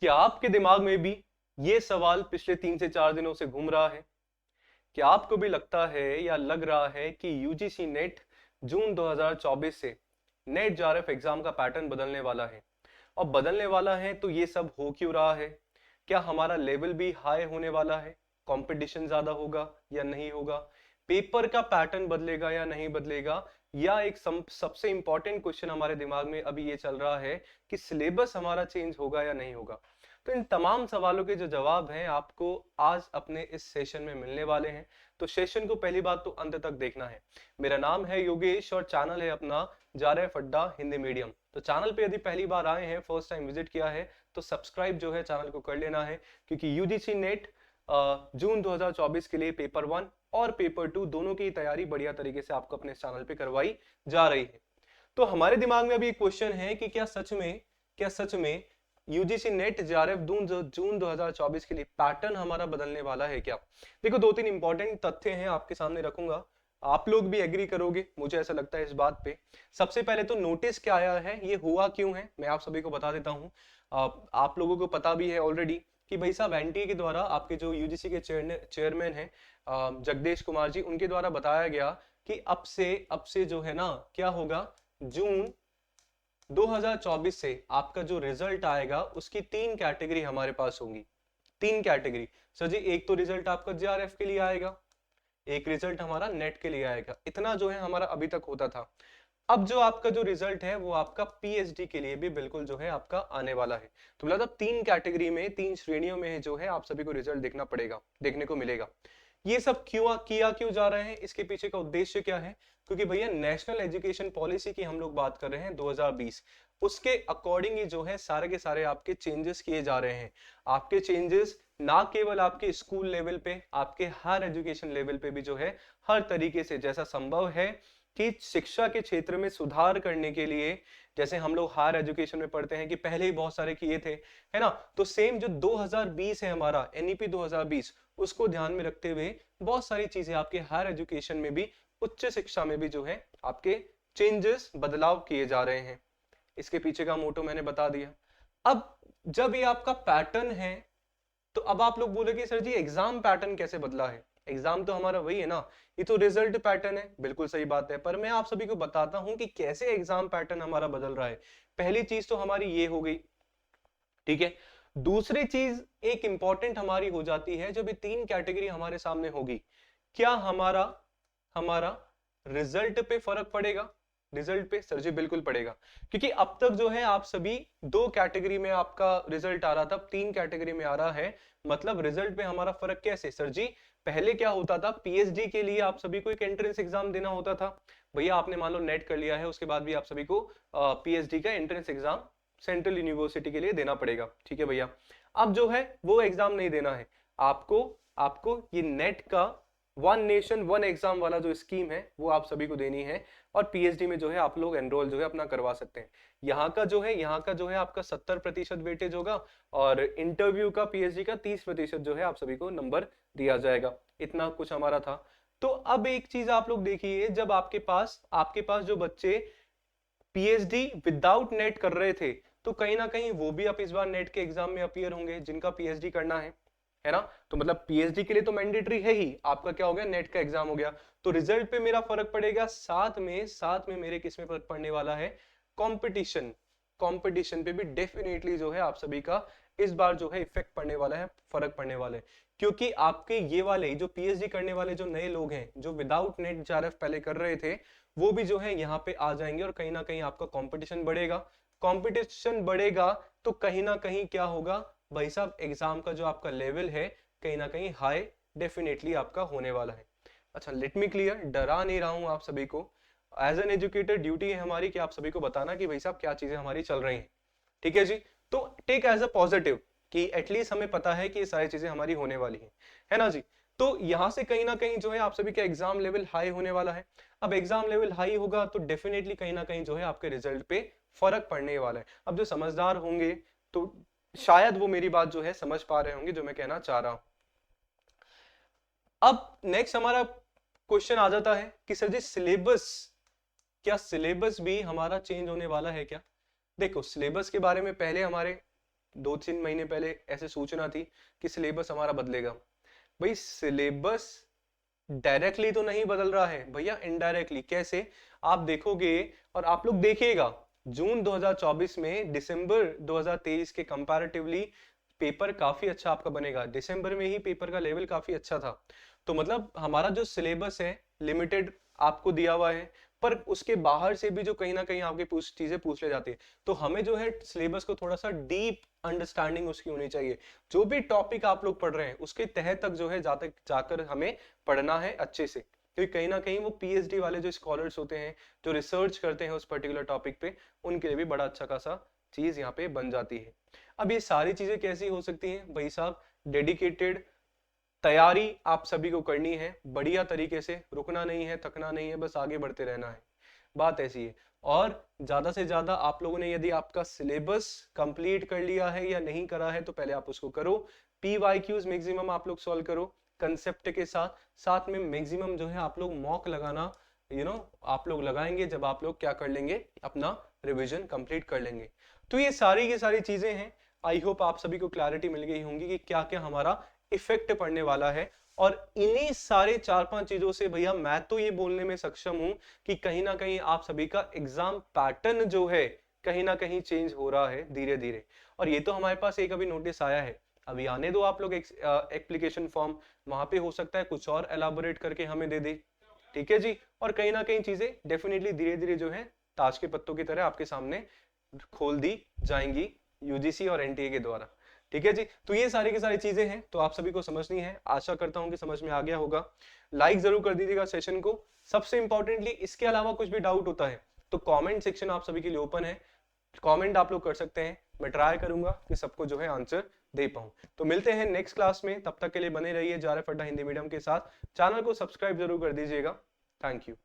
क्या आपके दिमाग में भी ये सवाल पिछले 3 से 4 दिनों से घूम रहा है? क्या आपको भी लगता है या लग रहा है कि यूजीसी नेट जून 2024 से नेट जेआरएफ एग्जाम का पैटर्न बदलने वाला है? और बदलने वाला है तो ये सब हो क्यों रहा है? क्या हमारा लेवल भी हाई होने वाला है? कंपटीशन ज्यादा होगा या नहीं होगा? पेपर का पैटर्न बदलेगा या नहीं बदलेगा? या एक सबसे इंपॉर्टेंट क्वेश्चन हमारे दिमाग में अभी ये चल रहा है कि सिलेबस हमारा चेंज होगा या नहीं होगा? तो इन तमाम सवालों के जो जवाब हैं आपको आज अपने इस सेशन में मिलने वाले हैं। तो सेशन को पहली बात तो अंत तक देखना है। मेरा नाम है योगेश और चैनल है अपना जेआरएफ अड्डा हिंदी मीडियम। तो चैनल पे यदि पहली बार आए हैं, फर्स्ट टाइम विजिट किया है, तो सब्सक्राइब जो है चैनल को कर लेना है, क्योंकि यूजीसी नेट जून 2024 के लिए पेपर 1 और पेपर 2 दोनों की तैयारी बढ़िया तरीके से आपको अपने चैनल पे करवाई जा रही है। तो हमारे दिमाग में अभी एक क्वेश्चन है कि क्या सच में यूजीसी नेट जेआरएफ जून 2024 के लिए पैटर्न हमारा बदलने वाला है क्या? देखो, 2-3 इंपॉर्टेंट तथ्य हैं आपके सामने रखूंगा, आप लोग भी एग्री करोगे, मुझे ऐसा लगता है इस बात पे। सबसे पहले तो नोटिस क्या आया है, ये हुआ क्यों है, मैं आप सभी को बता देता हूँ। आप लोगों को पता भी है ऑलरेडी कि भाई साहब एनटीए के द्वारा आपके जो यूजीसी के चेयरमैन हैं जगदेश कुमार जी, उनके द्वारा बताया गया कि अब से जो है ना क्या होगा, जून 2024 से आपका जो रिजल्ट आएगा उसकी 3 कैटेगरी हमारे पास होंगी। 3 कैटेगरी सर जी, एक तो रिजल्ट आपका जेआरएफ के लिए आएगा, एक रिजल्ट हमारा नेट के लिए आएगा। इतना जो है हमारा अभी तक होता था। अब जो आपका जो रिजल्ट है वो आपका पीएचडी के लिए भी बिल्कुल जो है आपका आने वाला है। तो मतलब 3 कैटेगरी में, 3 श्रेणियों में जो है आप सभी को रिजल्ट देखना पड़ेगा, देखने को मिलेगा। ये सब क्यों जा रहे हैं, इसके पीछे का उद्देश्य क्या है? क्योंकि भैया नेशनल एजुकेशन पॉलिसी की हम लोग बात कर रहे हैं 2020, उसके अकॉर्डिंग ही जो है सारे के सारे आपके चेंजेस किए जा रहे हैं। आपके चेंजेस ना केवल आपके स्कूल लेवल पे, आपके हायर एजुकेशन लेवल पे भी जो है हर तरीके से जैसा संभव है कि शिक्षा के क्षेत्र में सुधार करने के लिए, जैसे हम लोग हायर एजुकेशन में पढ़ते हैं कि पहले ही बहुत सारे किए थे, है ना, तो सेम जो 2020 है हमारा एनईपी 2020, उसको ध्यान में रखते हुए बहुत सारी चीजें आपके हायर एजुकेशन में भी, उच्च शिक्षा में भी जो है आपके चेंजेस, बदलाव किए जा रहे हैं। इसके पीछे का मोटो मैंने बता दिया। अब जब ये आपका पैटर्न है, तो अब आप लोग बोलोगे सर जी एग्जाम पैटर्न कैसे बदला है? एग्जाम तो हमारा वही है ना, ये तो रिजल्ट पैटर्न है, बिल्कुल सही बात है, पर मैं आप सभी को बताता हूं कि कैसे एग्जाम पैटर्न हमारा बदल रहा है। पहली चीज तो हमारी ये हो गई, ठीक है। दूसरी चीज एक इंपॉर्टेंट हमारी हो जाती है, जब ये 3 कैटेगरी हमारे सामने होगी, क्या हमारा हमारा रिजल्ट पे फर्क पड़ेगा? रिजल्ट पे सर जी बिल्कुल पड़ेगा, क्योंकि अब तक जो है आप सभी 2 कैटेगरी में आपका रिजल्ट आ रहा था, 3 कैटेगरी में आ रहा है। मतलब रिजल्ट पे हमारा फर्क कैसे सर जी? पहले क्या होता था, पीएचडी के लिए आप सभी को एक एंट्रेंस एग्जाम देना होता था। भैया आपने मान लो नेट कर लिया है, उसके बाद भी आप सभी को पीएचडी का एंट्रेंस एग्जाम सेंट्रल यूनिवर्सिटी के लिए देना पड़ेगा, ठीक है भैया। अब जो है वो एग्जाम नहीं देना है आपको, आपको ये नेट का वन नेशन वन एग्जाम वाला जो स्कीम है वो आप सभी को देनी है, और पीएचडी में जो है आप लोग एनरोल जो है अपना करवा सकते हैं। यहाँ का जो है आपका 70% वेटेज होगा, और इंटरव्यू का पीएचडी का 30% जो है आप सभी को नंबर दिया जाएगा। इतना कुछ हमारा था। तो अब एक चीज आप लोग देखिए, जब आपके पास जो बच्चे पीएचडी विदाउट नेट कर रहे थे, तो कहीं ना कहीं वो भी अब इस बार नेट के एग्जाम में अपीयर होंगे, जिनका पीएचडी करना है ना। तो मतलब पीएचडी के लिए तो मैंडेटरी है ही, आपका क्या हो गया, नेट का एग्जाम हो गया। तो रिजल्ट पे मेरा फर्क पड़ेगा, साथ में मेरे किस में फर्क पड़ने वाला है, कंपटीशन। कंपटीशन पे भी डेफिनेटली जो है आप सभी का इस बार जो है इफेक्ट पड़ने वाला है, फर्क पड़ने वाला है। क्योंकि आपके ये वाले जो पीएचडी करने वाले जो नए लोग हैं, जो विदाउट नेट जेआरएफ पहले कर रहे थे, वो भी जो है यहाँ पे आ जाएंगे, और कहीं ना कहीं आपका कंपटीशन बढ़ेगा। कंपटीशन बढ़ेगा तो कहीं ना कहीं क्या होगा भाई साहब, एग्जाम का जो आपका लेवल है कहीं ना कहीं हाई डेफिनेटली आपका होने वाला है। अच्छा, लेट मी क्लियर, डरा नहीं रहा हूं आप सभी को। एज एन एजुकेटर ड्यूटी है हमारी कि आप सभी को बताना कि भाई साहब क्या चीजें हमारी चल रही हैं, ठीक है जी। तो टेक एज अ पॉजिटिव कि एटलीस्ट हमें पता है कि ये सारी चीजें हमारी होने वाली है ना जी। तो यहां से कहीं ना कहीं जो है आप सभी का एग्जाम लेवल हाई होने वाला है। अब एग्जाम लेवल हाई होगा तो डेफिनेटली कहीं ना कहीं जो है आपके रिजल्ट पे फर्क पड़ने वाला है। अब जो समझदार होंगे तो शायद वो मेरी बात जो है समझ पा रहे होंगे जो मैं कहना चाह रहा हूं। अब नेक्स्ट हमारा क्वेश्चन आ जाता है कि सर जी सिलेबस, क्या सिलेबस भी हमारा चेंज होने वाला है क्या? देखो, सिलेबस के बारे में पहले हमारे 2-3 महीने पहले ऐसे सूचना थी कि सिलेबस हमारा बदलेगा। भाई सिलेबस डायरेक्टली तो नहीं बदल रहा है भैया, इनडायरेक्टली। कैसे? आप देखोगे और आप लोग देखिएगा, जून 2024 में दिसंबर 2023 के कंपैरेटिवली पेपर काफी अच्छा आपका बनेगा। दिसंबर में ही पेपर का लेवल काफी अच्छा था। तो मतलब हमारा जो सिलेबस है लिमिटेड आपको दिया हुआ है, पर उसके बाहर से भी जो कहीं ना कहीं आपके चीजें पूछ ले जाती है। तो हमें जो है सिलेबस को थोड़ा सा डीप अंडरस्टैंडिंग उसकी होनी चाहिए। जो भी टॉपिक आप लोग पढ़ रहे हैं उसके तह तक जो है जाकर हमें पढ़ना है अच्छे से, क्योंकि कहीं ना कहीं वो पीएचडी वाले जो स्कॉलर्स होते हैं, जो रिसर्च करते हैं उस पर्टिकुलर टॉपिक पे, उनके लिए भी बड़ा अच्छा खासा चीज यहाँ पे बन जाती है। अब ये सारी चीजें कैसी हो सकती हैं भाई साहब? डेडिकेटेड तैयारी आप सभी को करनी है बढ़िया तरीके से, रुकना नहीं है, थकना नहीं है, बस आगे बढ़ते रहना है। बात ऐसी है। और ज्यादा से ज्यादा आप लोगों ने यदि आपका सिलेबस कंप्लीट कर लिया है या नहीं करा है तो पहले आप उसको करो। पीवाईक्यूज मैक्सिमम आप लोग सॉल्व करो कंसेप्ट के साथ साथ में। मैक्सिमम जो है आप लोग मॉक लगाना आप लोग लगाएंगे जब आप लोग क्या कर लेंगे, अपना रिवीजन कंप्लीट कर लेंगे। तो ये सारी की सारी चीजें हैं। आई होप आप सभी को क्लैरिटी मिल गई होंगी कि क्या क्या हमारा इफेक्ट पड़ने वाला है। और इन्हीं सारे 4-5 चीजों से भैया मैं तो ये बोलने में सक्षम हूं कि कहीं ना कहीं आप सभी का एग्जाम पैटर्न जो है कहीं ना कहीं चेंज हो रहा है धीरे धीरे। और ये तो हमारे पास एक अभी नोटिस आया है, अभी आने दो आप लोग एप्लीकेशन फॉर्म, वहां पे हो सकता है कुछ और एलाबोरेट करके हमें दे दे। ठीक है जी। और कहीं ना कहीं चीजें डेफिनेटली धीरे धीरे जो है ताश के पत्तों की तरह आपके सामने खोल दी जाएंगी यूजीसी और एनटीए के द्वारा। ठीक है जी। तो ये सारी की सारी चीजें हैं, तो आप सभी को समझनी है। आशा करता हूं कि समझ में आ गया होगा। लाइक जरूर कर दीजिएगा सेशन को। सबसे इंपॉर्टेंटली इसके अलावा कुछ भी डाउट होता है तो कमेंट सेक्शन आप सभी के लिए ओपन है, कमेंट आप लोग कर सकते हैं। मैं ट्राई करूंगा कि सबको जो है आंसर दे पाऊं। तो मिलते हैं नेक्स्ट क्लास में, तब तक के लिए बने रहिए JRF अड्डा हिंदी मीडियम के साथ। चैनल को सब्सक्राइब जरूर कर दीजिएगा। Thank you.